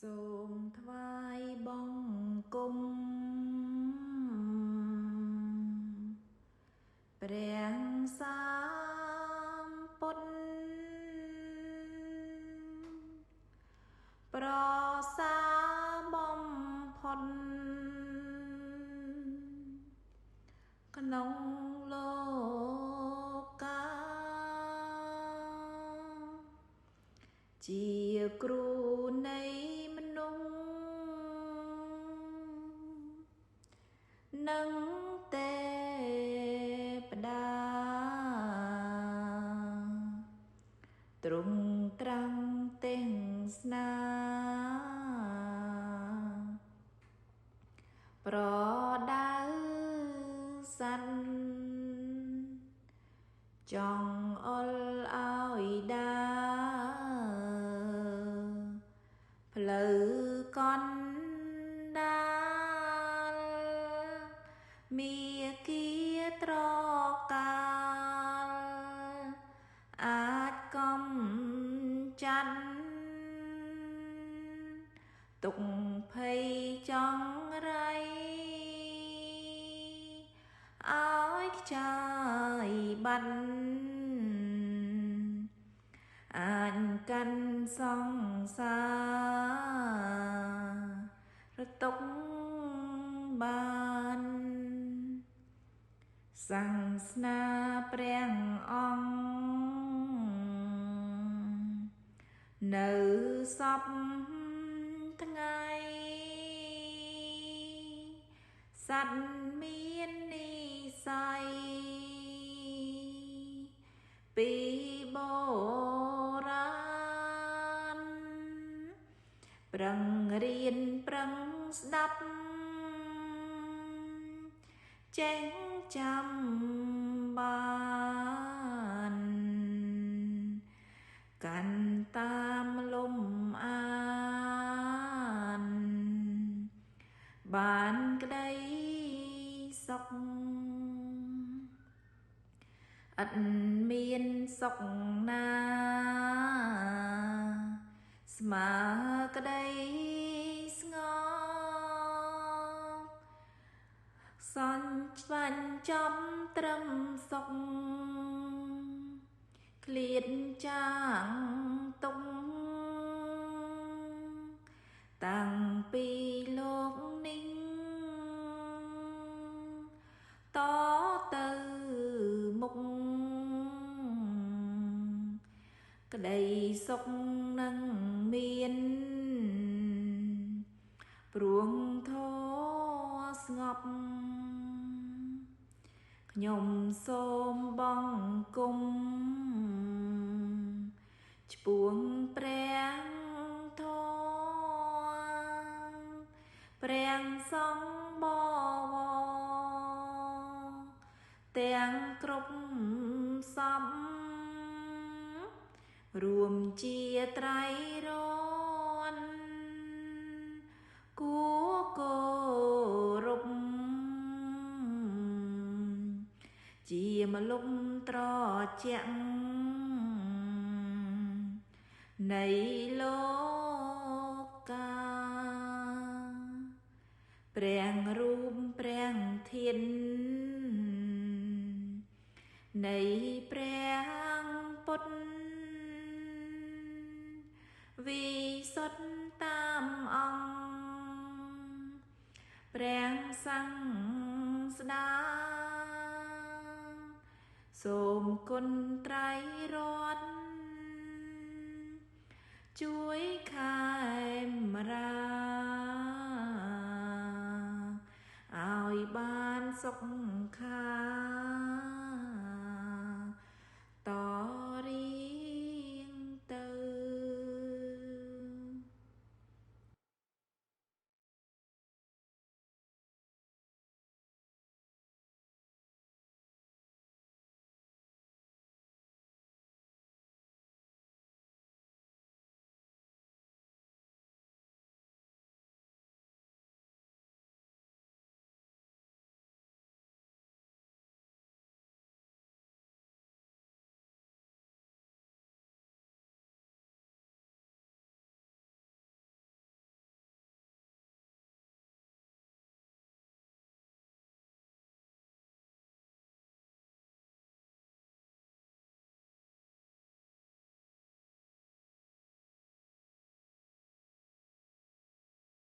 សូមថ្វាយបង្គំព្រះសម្ពុទ្ធប្រសើរបំផុតក្នុងលោកកាជាគ្រូនៃមនុស្សនិងទេពតាទ្រង់ត្រាំងទាំងស្នាប្រដៅសัตว์ចង់អុលឲ្យដើរផ្លូវកណ្ដាលមាគ៌ាត្រកាលអាចកំចាត់ទុកភ័យចង្រៃឲ្យខ្ចាយបាត់អាចកាន់សង្សារទុកបានសាសនាព្រះអង្គនៅសពថ្ងៃសត្វមាននិស្ស័យពីបុរាណប្រឹងរៀនប្រឹងស្ដាប់ចេះចាំបានកាន់តាមលំអានបានក្តីសុខឥតមានសុខណាស្មើក្តីស្ងប់សញ្ញចប់ត្រឹមសុខឃ្លាតចាងទុកតាំងពីលោកនេះតទៅមុខក្តីសុខនឹងមានព្រោះធម៌ស្ងប់ខ្ញុំសូមបង្គំឆ្ពោះព្រះធម៌ព្រះសង្ឃបវរទាំងគ្រប់សពរួមជាត្រៃរណគួរគោរពជាម្លប់ត្រជាក់នៃលោកកាព្រះរូបព្រះធាតុនៃព្រះពុទ្ធវិសុទ្ធតាមអង្គព្រះសង្ឃស្ដាសូមគុណត្រៃរតន៍ជួយខែមរាឲ្យបានសុខា